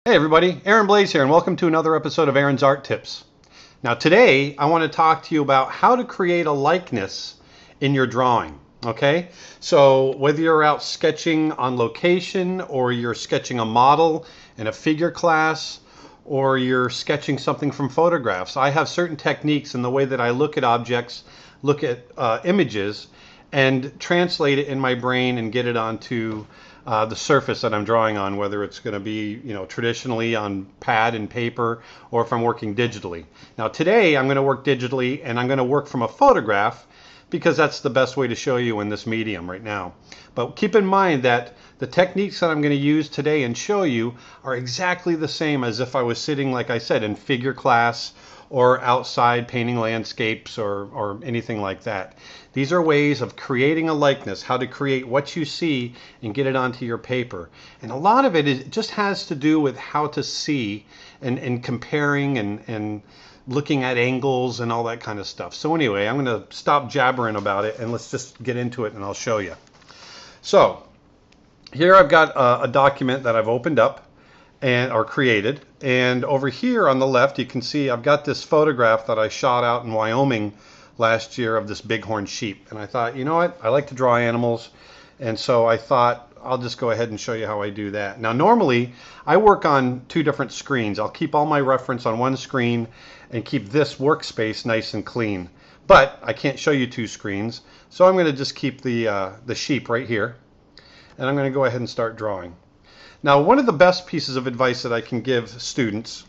Hey everybody, Blaise here, and welcome to another episode of Aaron's Art Tips. Now today I want to talk to you about how to create a likeness in your drawing. Okay, so whether you're out sketching on location, or you're sketching a model in a figure class, or you're sketching something from photographs, I have certain techniques in the way that I look at objects, look at images, and translate it in my brain and get it onto the surface that I'm drawing on, whether it's going to be, traditionally on pad and paper, or if I'm working digitally. Now today I'm going to work digitally, and I'm going to work from a photograph because that's the best way to show you in this medium right now. But keep in mind that the techniques that I'm going to use today and show you are exactly the same as if I was sitting, like I said, in figure class or outside painting landscapes or anything like that. These are ways of creating a likeness, how to create what you see and get it onto your paper. And a lot of it just has to do with how to see and comparing and looking at angles and all that kind of stuff. So anyway, I'm going to stop jabbering about it and let's just get into it and I'll show you. So here I've got a document that I've opened up or created, and over here on the left you can see I've got this photograph that I shot out in Wyoming last year of this bighorn sheep, and I thought, you know what, I like to draw animals, and so I thought I'll just go ahead and show you how I do that. Now normally I work on two different screens. I'll keep all my reference on one screen and keep this workspace nice and clean, but I can't show you two screens, so I'm going to just keep the sheep right here, and I'm going to go ahead and start drawing. Now, one of the best pieces of advice that I can give students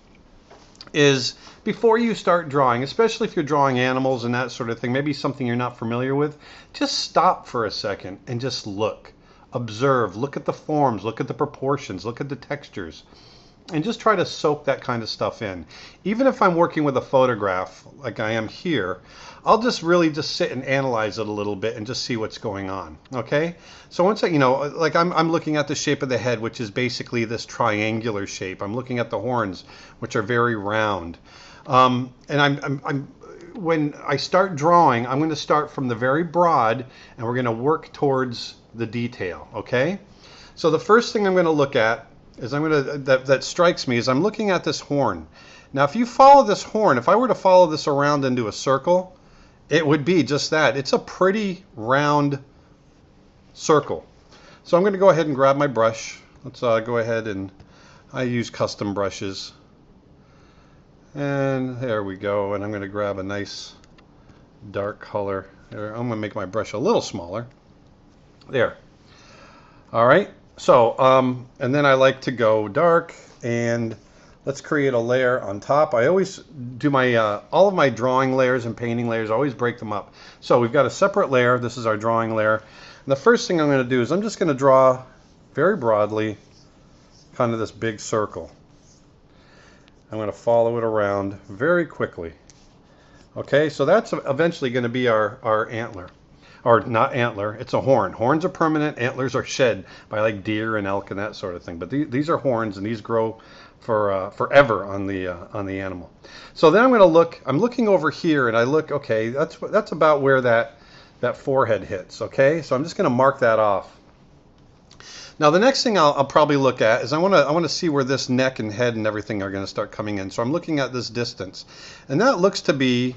is before you start drawing, especially if you're drawing animals and that sort of thing, maybe something you're not familiar with, just stop for a second and just look, observe, look at the forms, look at the proportions, look at the textures, and just try to soak that kind of stuff in. Even if I'm working with a photograph like I am here, I'll just really just sit and analyze it a little bit and just see what's going on. Okay, so once like I'm looking at the shape of the head, which is basically this triangular shape. I'm looking at the horns, which are very round, and when I start drawing, I'm going to start from the very broad and we're going to work towards the detail. Okay, so the first thing I'm going to look at is that strikes me is I'm looking at this horn. Now if you follow this horn, if I were to follow this around into a circle, it would be just that. It's a pretty round circle. So I'm going to go ahead and grab my brush. Let's go ahead, and I use custom brushes. And there we go. And I'm going to grab a nice dark color. There, I'm going to make my brush a little smaller. There. All right. So, and then I like to go dark, and let's create a layer on top. I always do my all of my drawing layers and painting layers, I always break them up. So we've got a separate layer. This is our drawing layer. And the first thing I'm going to do is I'm just going to draw very broadly kind of this big circle. I'm going to follow it around very quickly. Okay, so that's eventually going to be our antler. Or not antler, it's a horn. Horns are permanent, antlers are shed by like deer and elk and that sort of thing. But these are horns, and these grow for forever on the animal. So then I'm going to look. I'm looking over here, and I look. Okay, that's about where that forehead hits. Okay, so I'm just going to mark that off. Now the next thing I'll probably look at is I want to see where this neck and head and everything are going to start coming in. So I'm looking at this distance, and that looks to be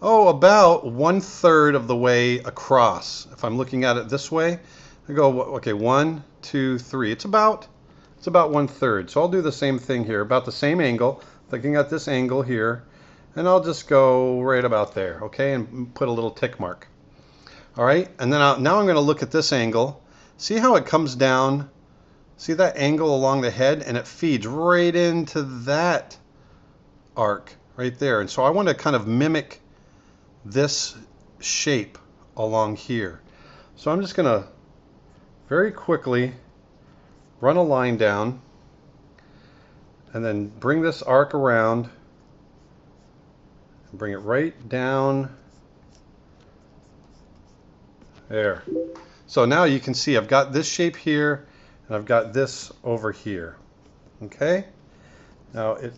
about 1/3 of the way across. If I'm looking at it this way, I go, okay, 1, 2, 3. It's about 1/3. So I'll do the same thing here, about the same angle, looking at this angle here, and I'll just go right about there, okay, and put a little tick mark. All right, and then now I'm going to look at this angle. See how it comes down? See that angle along the head, and it feeds right into that arc right there. And so I want to kind of mimic this shape along here. So I'm just going to very quickly run a line down and then bring this arc around and bring it right down there. So now you can see I've got this shape here and I've got this over here. Okay, now it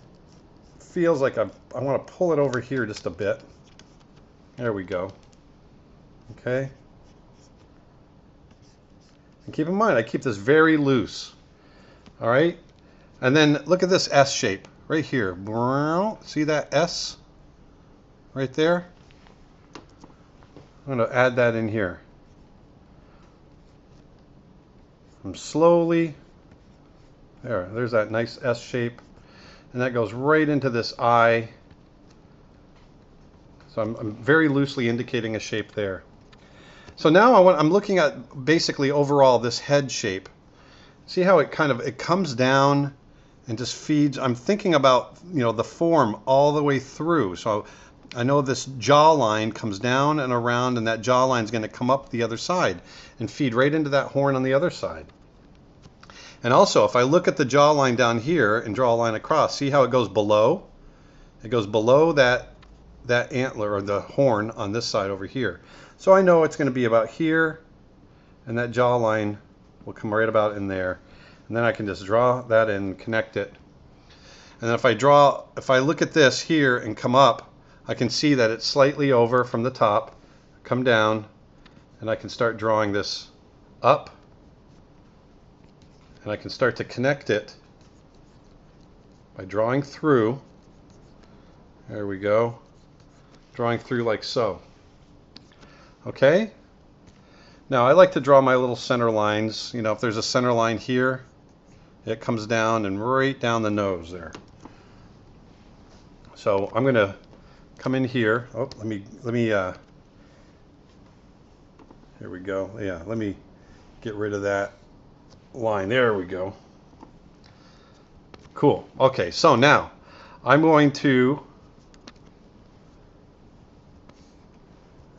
feels like I want to pull it over here just a bit. There we go. Okay. And keep in mind, I keep this very loose. All right. And then look at this S shape right here. See that S right there? I'm going to add that in here. I'm slowly, there's that nice S shape. And that goes right into this eye. So I'm very loosely indicating a shape there. So now I'm looking at basically overall this head shape. See how it comes down and just feeds. I'm thinking about, the form all the way through. So I know this jawline comes down and around, and that jawline is going to come up the other side and feed right into that horn on the other side. And also, if I look at the jawline down here and draw a line across, see how it goes below? It goes below that antler or the horn on this side over here. So I know it's going to be about here, and that jawline will come right about in there. And then I can just draw that and connect it. And then if I look at this here and come up, I can see that it's slightly over from the top, come down, and I can start drawing this up. And I can start to connect it by drawing through. There we go. Drawing through like so. Okay? Now I like to draw my little center lines. If there's a center line here, it comes down and right down the nose there. So I'm going to come in here. Oh, let me here we go. Yeah, let me get rid of that line. There we go. Cool. Okay, so now I'm going to,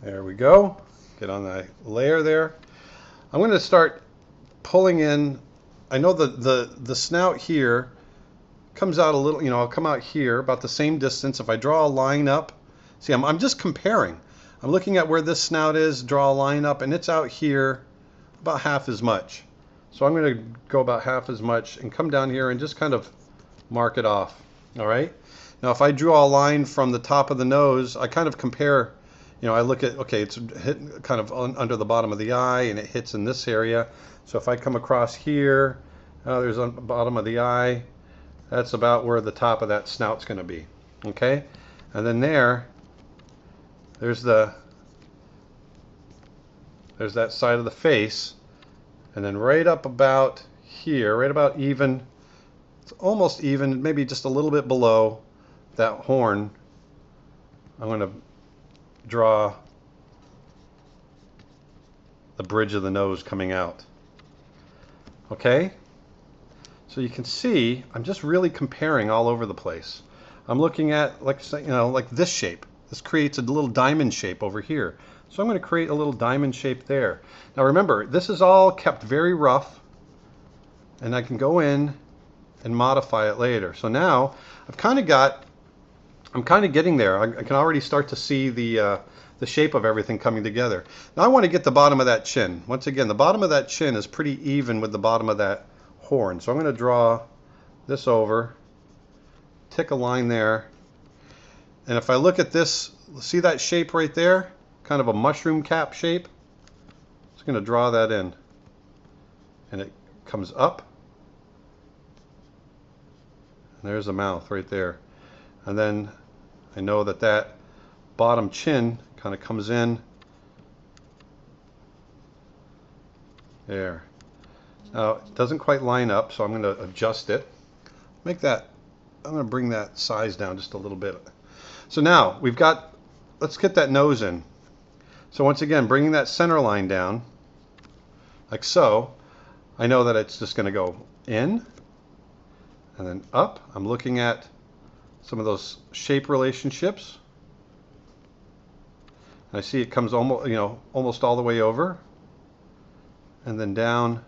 there we go, get on that layer there. I'm going to start pulling in. I know the snout here comes out a little, I'll come out here about the same distance. If I draw a line up, see, I'm just comparing. I'm looking at where this snout is, draw a line up, and it's out here about half as much. So I'm going to go about half as much and come down here and just kind of mark it off. All right. Now if I draw a line from the top of the nose, I kind of compare, I look at, okay, it's hit kind of under the bottom of the eye and it hits in this area. So if I come across here, there's on the bottom of the eye, that's about where the top of that snout's going to be. Okay. And then there's that side of the face. And then right up about here, right about even, it's almost even, maybe just a little bit below that horn, I'm going to draw the bridge of the nose coming out. Okay? So you can see, I'm just really comparing all over the place. I'm looking at, like this shape. This creates a little diamond shape over here. So I'm going to create a little diamond shape there. Now remember, this is all kept very rough, and I can go in and modify it later. So now I'm kind of getting there. I can already start to see the shape of everything coming together. Now I want to get the bottom of that chin. Once again, the bottom of that chin is pretty even with the bottom of that horn. So I'm going to draw this over, tick a line there, and if I look at this, see that shape right there? Kind of a mushroom cap shape. Just going to draw that in, and it comes up, and there's the mouth right there. And then I know that bottom chin kind of comes in there. Now it doesn't quite line up, so I'm going to adjust it. I'm going to bring that size down just a little bit. So now let's get that nose in. So once again, bringing that center line down, like so, I know that it's just going to go in and then up. I'm looking at some of those shape relationships. I see it comes almost all the way over, and then down.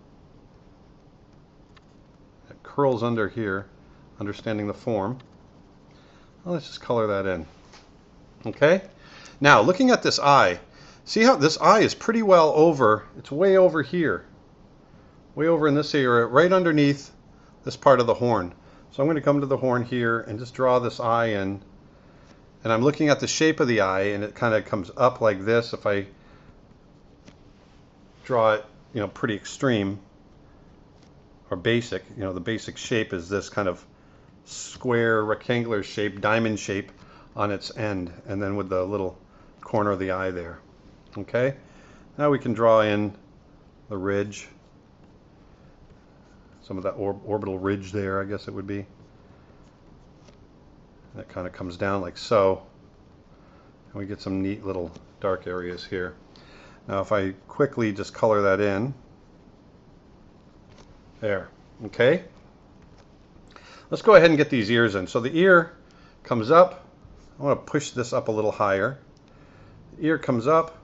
It curls under here, understanding the form. Well, let's just color that in. Okay. Now looking at this eye. See how this eye is pretty well over, it's way over here. Way over in this area, right underneath this part of the horn. So I'm going to come to the horn here and just draw this eye in. And I'm looking at the shape of the eye, and it kind of comes up like this. If I draw it, pretty extreme. or basic, you know, the basic shape is this kind of square rectangular shape, diamond shape on its end, and then with the little corner of the eye there. Okay, now we can draw in the ridge, some of that orbital ridge there, I guess it would be. That kind of comes down like so, and we get some neat little dark areas here. Now if I quickly just color that in, there, okay. Let's go ahead and get these ears in. So the ear comes up. I want to push this up a little higher. The ear comes up,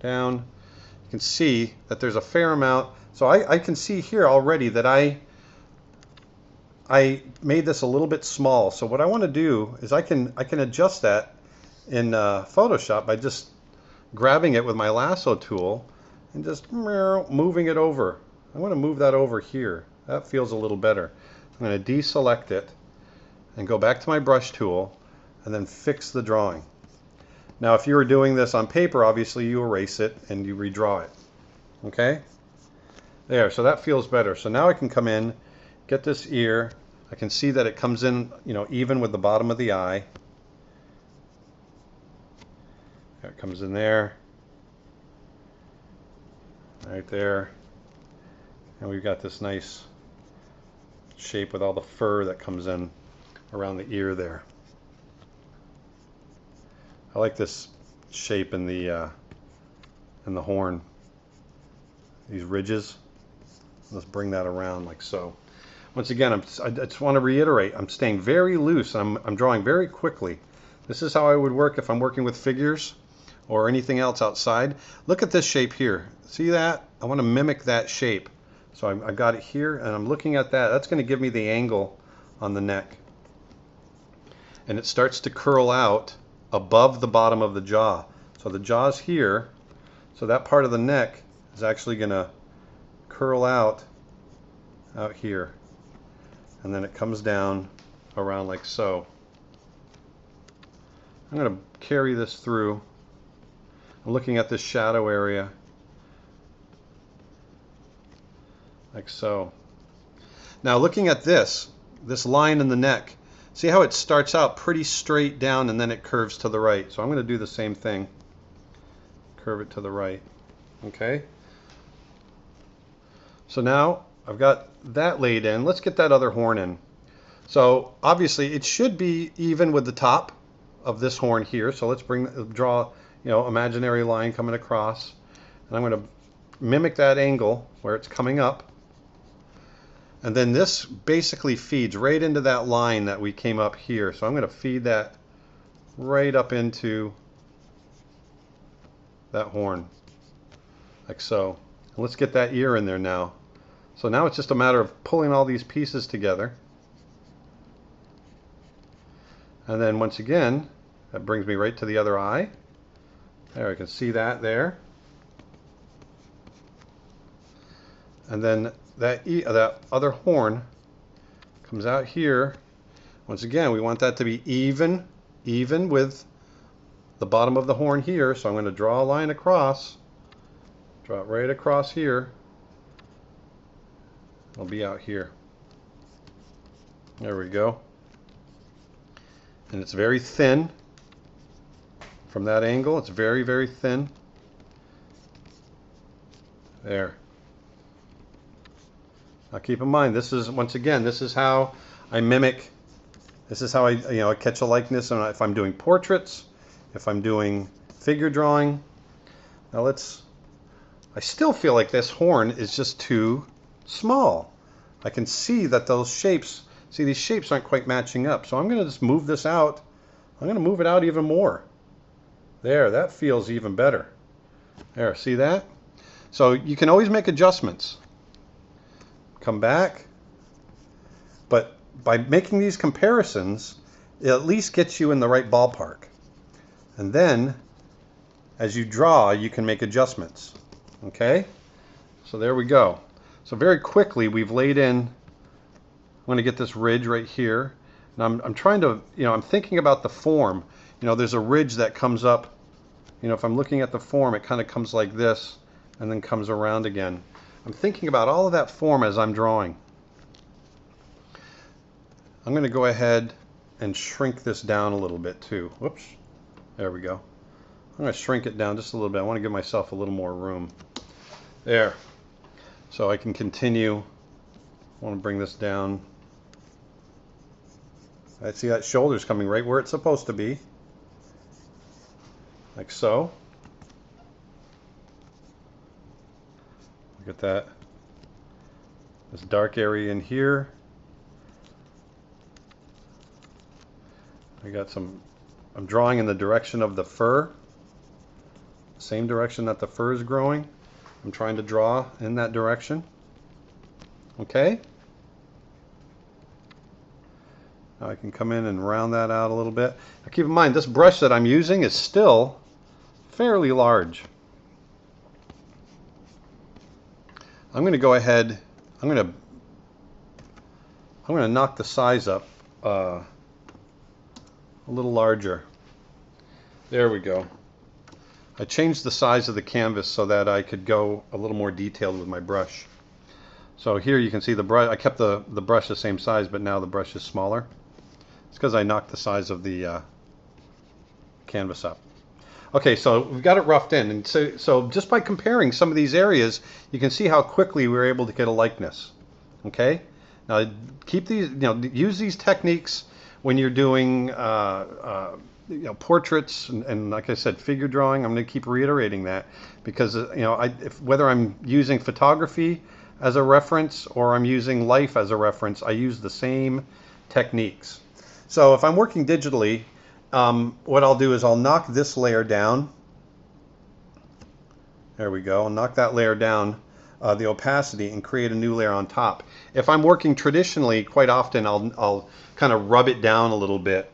down. You can see that there's a fair amount. So I can see here already that I made this a little bit small. So what I want to do is I can adjust that in Photoshop by just grabbing it with my lasso tool and just moving it over. I want to move that over here. That feels a little better. I'm going to deselect it and go back to my brush tool and then fix the drawing. Now if you were doing this on paper, obviously you erase it and you redraw it. Okay? There, so that feels better. So now I can come in, get this ear. I can see that it comes in, you know, even with the bottom of the eye. There, it comes in there. Right there. And we've got this nice shape with all the fur that comes in around the ear there. I like this shape in the horn. These ridges. Let's bring that around like so. Once again, I just want to reiterate, I'm staying very loose. I'm drawing very quickly. This is how I would work if I'm working with figures or anything else outside. Look at this shape here. See that? I want to mimic that shape. So I've got it here, and I'm looking at that. That's going to give me the angle on the neck. And it starts to curl out above the bottom of the jaw. So the jaw's here. So that part of the neck is actually going to curl out here. And then it comes down around like so. I'm going to carry this through. I'm looking at this shadow area. Like so. Now looking at this line in the neck, see how it starts out pretty straight down and then it curves to the right. So I'm going to do the same thing. Curve it to the right. Okay. So now I've got that laid in. Let's get that other horn in. So obviously it should be even with the top of this horn here. So let's draw, you know, imaginary line coming across. And I'm going to mimic that angle where it's coming up. And then this basically feeds right into that line that we came up here. So I'm going to feed that right up into that horn, like so. And let's get that ear in there now. So now it's just a matter of pulling all these pieces together. And then once again, that brings me right to the other eye. There, I can see that there. And then that other horn comes out here. Once again, we want that to be even with the bottom of the horn here. So I'm going to draw a line across, draw it right across here. It'll be out here. There we go. And it's very thin. From that angle, it's very, very thin. There. Now keep in mind, this is, once again, this is how I mimic, this is how I catch a likeness if I'm doing portraits, if I'm doing figure drawing. Now I still feel like this horn is just too small. I can see that those shapes, these shapes aren't quite matching up. So I'm going to just move this out. I'm going to move it out even more. There, that feels even better. There, see that? So you can always make adjustments. Come back. But by making these comparisons, it at least gets you in the right ballpark. And then, as you draw, you can make adjustments. Okay? So there we go. So very quickly, we've laid in, I'm going to get this ridge right here. And I'm trying to, I'm thinking about the form. There's a ridge that comes up. If I'm looking at the form, it kind of comes like this and then comes around again. I'm thinking about all of that form as I'm drawing. I'm going to go ahead and shrink this down a little bit too. Whoops. There we go. I'm going to shrink it down just a little bit. I want to give myself a little more room. There. So I can continue. I want to bring this down. I see that shoulder's coming right where it's supposed to be. Like so. Look at that. This dark area in here. I got some, I'm drawing in the direction of the fur. Same direction that the fur is growing. I'm trying to draw in that direction. Okay. Now I can come in and round that out a little bit. Now keep in mind, this brush that I'm using is still fairly large. I'm going to go ahead, I'm going to knock the size up a little larger. There we go. I changed the size of the canvas so that I could go a little more detailed with my brush. So here you can see the brush, I kept the brush the same size, but now the brush is smaller. It's because I knocked the size of the canvas up. Okay, so we've got it roughed in, and so just by comparing some of these areas, you can see how quickly we were able to get a likeness. Okay, now keep these, use these techniques when you're doing portraits and like I said, figure drawing. I'm going to keep reiterating that because whether I'm using photography as a reference or I'm using life as a reference, I use the same techniques. So if I'm working digitally, what I'll do is I'll knock this layer down. There we go. I'll knock that layer down, the opacity, and create a new layer on top. If I'm working traditionally, quite often I'll kind of rub it down a little bit,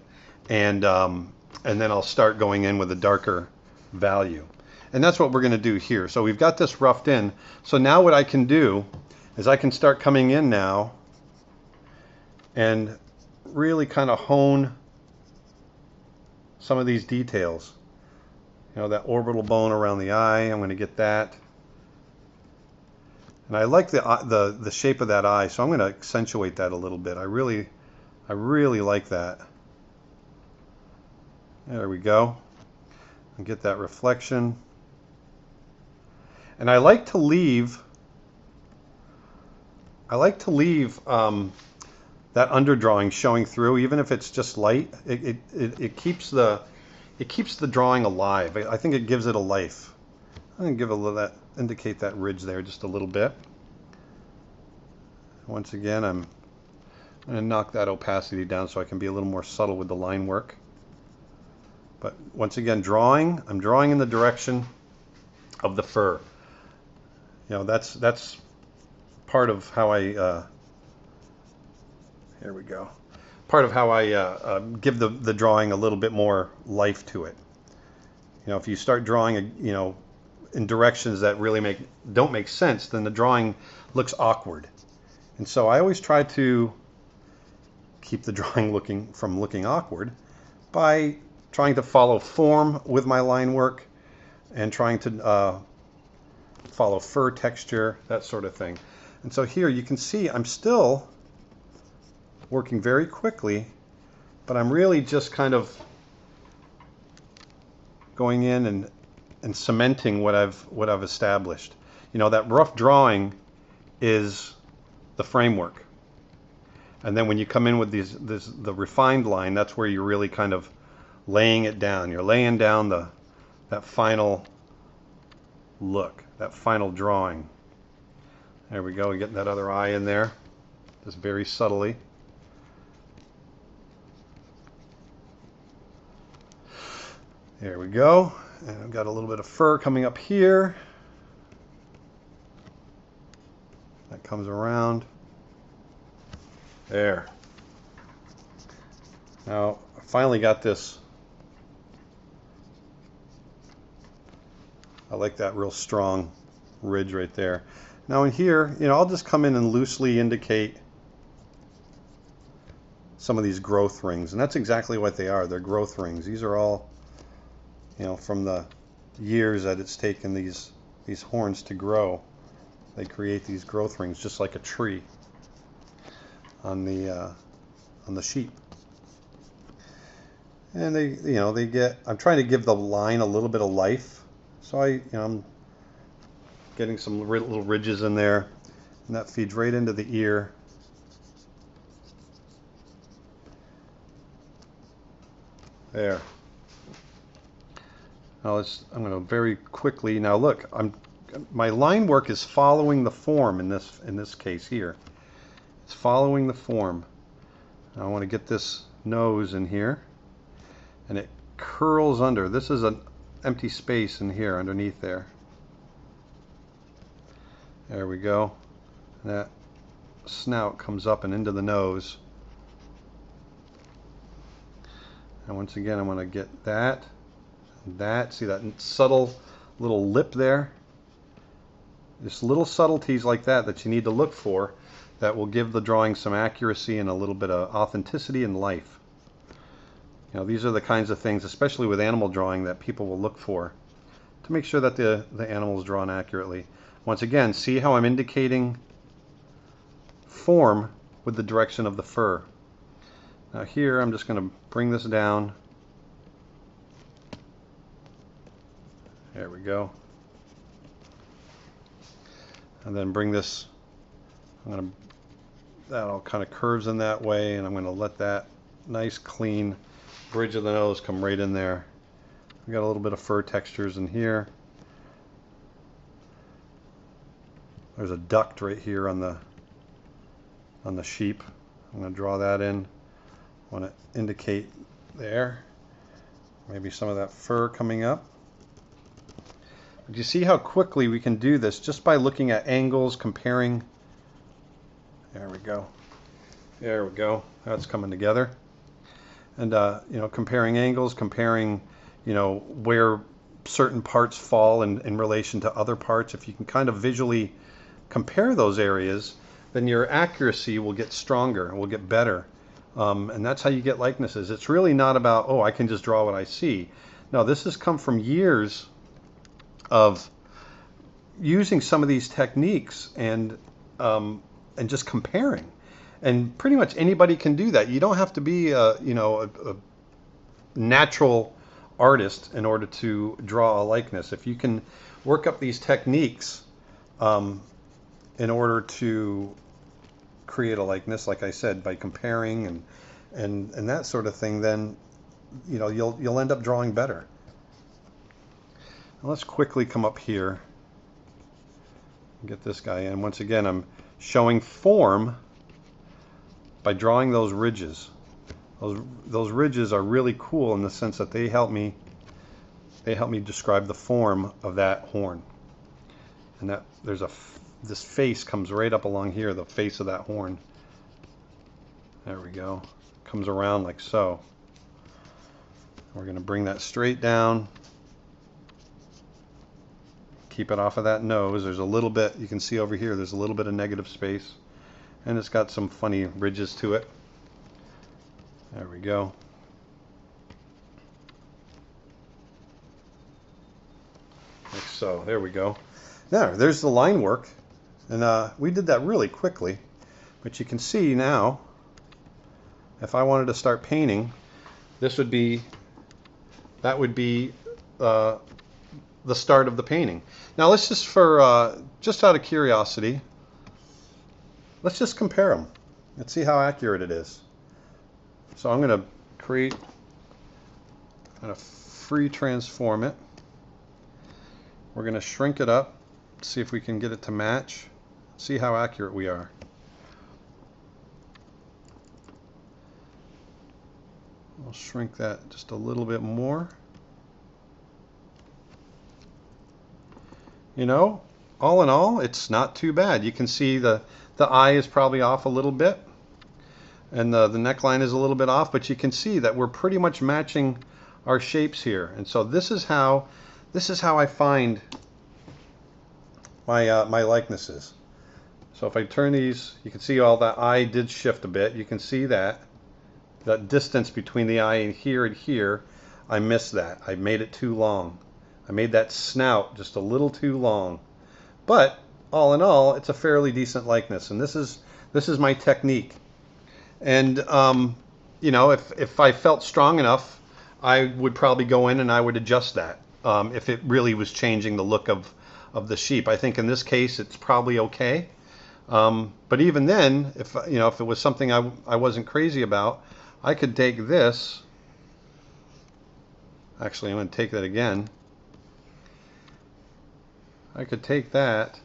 and then I'll start going in with a darker value. And that's what we're going to do here. So we've got this roughed in. So now what I can do is I can start coming in now and really kind of hone some of these details. That orbital bone around the eye, I'm going to get that. And I like the shape of that eye, so I'm going to accentuate that a little bit. I really like that. There we go. And get that reflection. And I like to leave that underdrawing showing through, even if it's just light. It keeps the drawing alive. I think it gives it a life. I'm going to give a little indicate that ridge there just a little bit. Once again, I'm going to knock that opacity down so I can be a little more subtle with the line work. But once again, I'm drawing in the direction of the fur. That's part of how I here we go. Part of how I give the drawing a little bit more life to it. If you start drawing, in directions that really don't make sense, then the drawing looks awkward. And so I always try to keep the drawing looking awkward by trying to follow form with my line work and trying to follow fur texture, that sort of thing. And so here you can see I'm still working very quickly, but I'm really just kind of going in and cementing what I've established. That rough drawing is the framework, and then when you come in with the refined line, that's where you're really kind of laying it down. You're laying down that final look, that final drawing. There we go, getting that other eye in there, just very subtly. There we go. And I've got a little bit of fur coming up here. That comes around. There. Now, I finally got this. I like that real strong ridge right there. Now in here, I'll just come in and loosely indicate some of these growth rings. And that's exactly what they are. They're growth rings. These are all from the years that it's taken these horns to grow. they create these growth rings just like a tree on the sheep. And they get, I'm trying to give the line a little bit of life. So I'm getting some little ridges in there, and that feeds right into the ear. There. Now I'm going to very quickly, now look, my line work is following the form in this case here. It's following the form. Now I want to get this nose in here, and it curls under. This is an empty space in here underneath there. There we go. And that snout comes up and into the nose. And once again, I'm going to get that, see that subtle little lip there? Just little subtleties like that you need to look for that will give the drawing some accuracy and a little bit of authenticity and life. These are the kinds of things, especially with animal drawing, that people will look for to make sure that the animal is drawn accurately. Once again, see how I'm indicating form with the direction of the fur. Now here, I'm just going to bring this down. There we go. And then bring this, that all kind of curves in that way, and I'm going to let that nice clean bridge of the nose come right in there. We got a little bit of fur textures in here. There's a duct right here on the sheep. I'm going to draw that in. I want to indicate there. Maybe some of that fur coming up. But you see how quickly we can do this just by looking at angles, comparing. There we go. There we go. That's coming together. And comparing angles, comparing where certain parts fall in relation to other parts. If you can kind of visually compare those areas, then your accuracy will get stronger and will get better. And that's how you get likenesses. It's really not about, oh, I can just draw what I see. No, this has come from years of using some of these techniques and just comparing. And pretty much anybody can do that. You don't have to be a natural artist in order to draw a likeness. If you can work up these techniques in order to create a likeness, like I said, by comparing and that sort of thing, then you'll end up drawing better. Now let's quickly come up here and get this guy in. Once again, I'm showing form by drawing those ridges. Those ridges are really cool in the sense that they help me describe the form of that horn. And that this face comes right up along here, the face of that horn. There we go. Comes around like so. We're going to bring that straight down. Keep it off of that nose. There's a little bit, you can see over here, there's a little bit of negative space. And it's got some funny ridges to it. There we go. Like so. There we go. Now, there's the line work. And we did that really quickly. But you can see now, if I wanted to start painting, that would be the start of the painting. Now let's just, just out of curiosity, let's just compare them. Let's see how accurate it is. So I'm going to kind of free transform it. We're going to shrink it up, see if we can get it to match, see how accurate we are. I'll shrink that just a little bit more. All in all, it's not too bad. You can see the eye is probably off a little bit, and the neckline is a little bit off, but you can see that we're pretty much matching our shapes here. And so this is how I find my likenesses. So if I turn these, you can see all that eye did shift a bit. You can see that distance between the eye and here, I missed that. I made it too long. I made that snout just a little too long. But all in all, it's a fairly decent likeness, and this is my technique. And you know, if I felt strong enough, I would probably go in and I would adjust that if it really was changing the look of the sheep. I think in this case it's probably okay. But even then, if you know, if it was something I wasn't crazy about, I could take this. Actually, I'm going to take that again. I could take that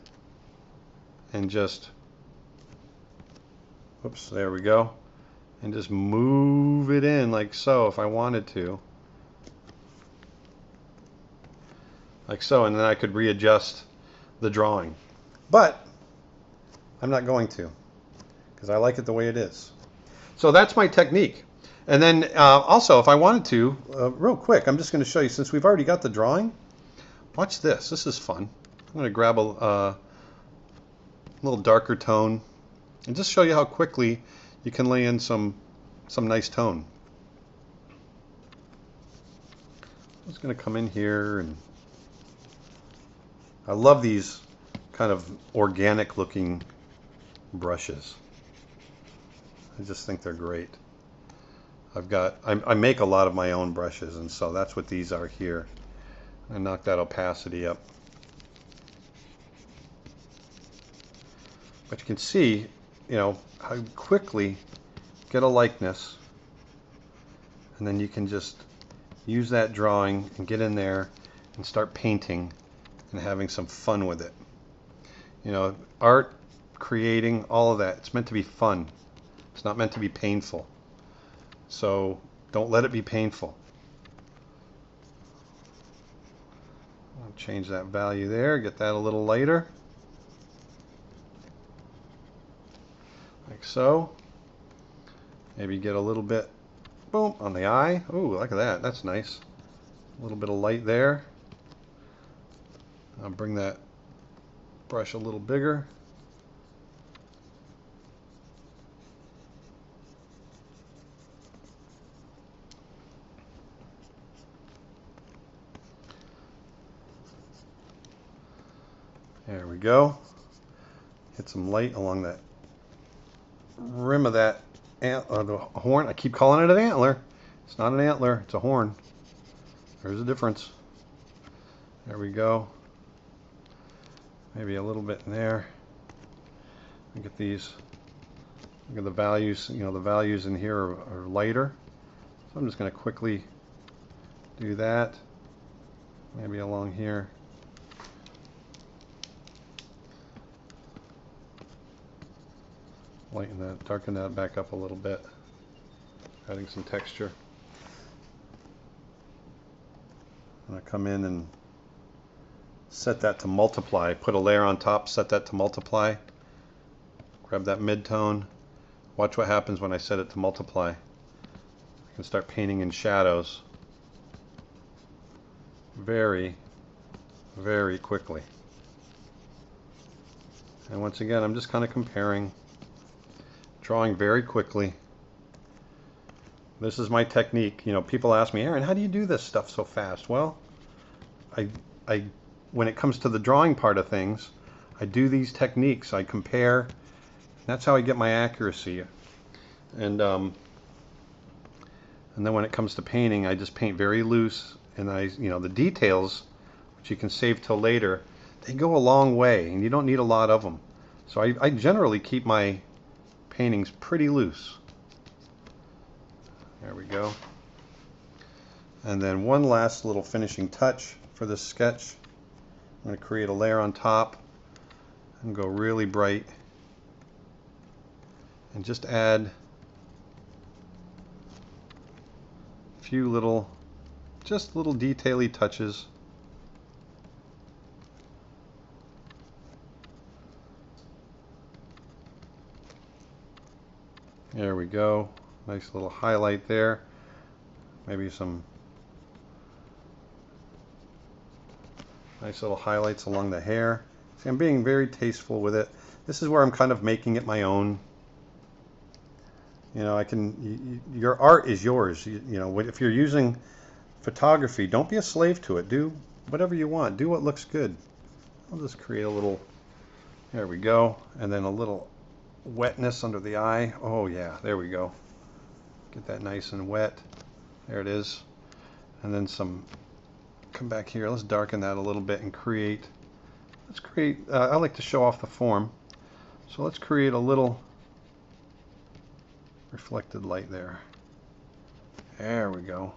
and just, oops, there we go, and just move it in like so if I wanted to. Like so, and then I could readjust the drawing. But I'm not going to, because I like it the way it is. So that's my technique. And then also, if I wanted to, real quick, I'm just going to show you, since we've already got the drawing, watch this. This is fun. I'm going to grab a little darker tone and just show you how quickly you can lay in some nice tone. I'm just going to come in here, and I love these kind of organic looking brushes. I just think they're great. I make a lot of my own brushes, and so that's what these are here. I knock that opacity up. But you can see, you know, how quickly get a likeness, and then you can just use that drawing and get in there and start painting and having some fun with it. You know, art, creating, all of that, it's meant to be fun. It's not meant to be painful. So don't let it be painful. I'll change that value there, get that a little lighter. Like so. Maybe get a little bit, boom, on the eye. Ooh, look at that, that's nice. A little bit of light there. I'll bring that brush a little bigger. There we go. Hit some light along that rim of that the horn. I keep calling it an antler. It's not an antler, it's a horn. There's a difference. There we go. Maybe a little bit in there. Look at these. Look at the values. You know, the values in here are lighter. So I'm just going to quickly do that. Maybe along here. Lighten that, darken that back up a little bit, adding some texture. I'm going to come in and set that to multiply. Put a layer on top, set that to multiply. Grab that mid-tone. Watch what happens when I set it to multiply. I can start painting in shadows very, very quickly. And once again, I'm just kind of comparing, drawing very quickly. This is my technique. You know, people ask me, Aaron, how do you do this stuff so fast? Well, when it comes to the drawing part of things, I do these techniques. I compare. That's how I get my accuracy. And then when it comes to painting, I just paint very loose, and you know, the details, which you can save till later, they go a long way, and you don't need a lot of them. So I generally keep my paintings pretty loose. There we go. And then one last little finishing touch for this sketch. I'm going to create a layer on top and go really bright and just add a few little, just little detail-y touches. There we go. Nice little highlight there. Maybe some nice little highlights along the hair. See, I'm being very tasteful with it. This is where I'm kind of making it my own. You know, your art is yours. You know, if you're using photography, don't be a slave to it. Do whatever you want. Do what looks good. I'll just create a little There we go. And then a little wetness under the eye. Oh yeah, there we go. Get that nice and wet. There it is. And then some, come back here, let's darken that a little bit and create, I like to show off the form. So let's create a little reflected light there. There we go.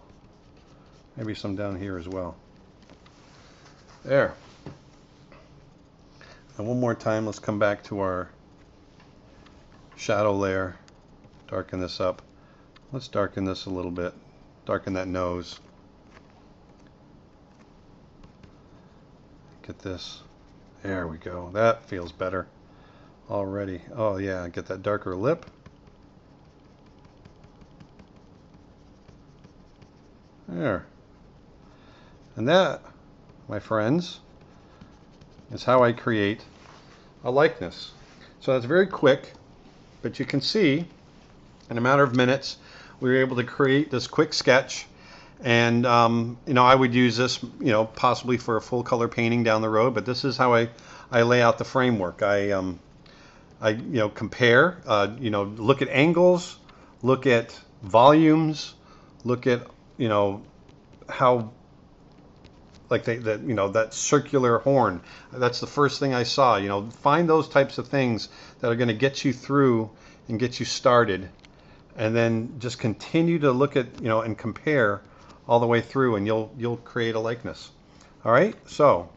Maybe some down here as well. There. And one more time, let's come back to our shadow layer. Darken this up. Let's darken this a little bit. Darken that nose. Get this. There we go. That feels better already. Oh yeah, get that darker lip. There. And that, my friends, is how I create a likeness. So that's very quick, but you can see in a matter of minutes we were able to create this quick sketch. And you know, I would use this, you know, possibly for a full color painting down the road, but this is how I lay out the framework. I you know, compare, you know, look at angles, look at volumes, look at, you know, how, like that, you know, that circular horn. That's the first thing I saw. You know, find those types of things that are going to get you through and get you started, and then just continue to look at, you know, and compare all the way through, and you'll create a likeness. All right, so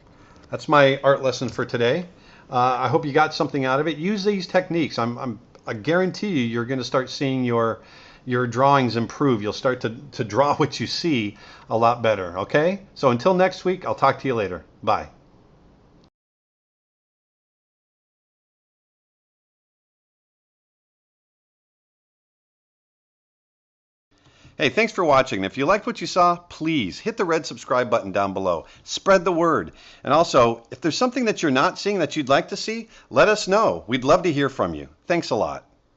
that's my art lesson for today. I hope you got something out of it. Use these techniques. I guarantee you, you're going to start seeing your drawings improve. You'll start to draw what you see a lot better. Okay, so until next week, I'll talk to you later. Bye. Hey, thanks for watching. If you liked what you saw, please hit the red subscribe button down below. Spread the word. And also, if there's something that you're not seeing that you'd like to see, let us know. We'd love to hear from you. Thanks a lot.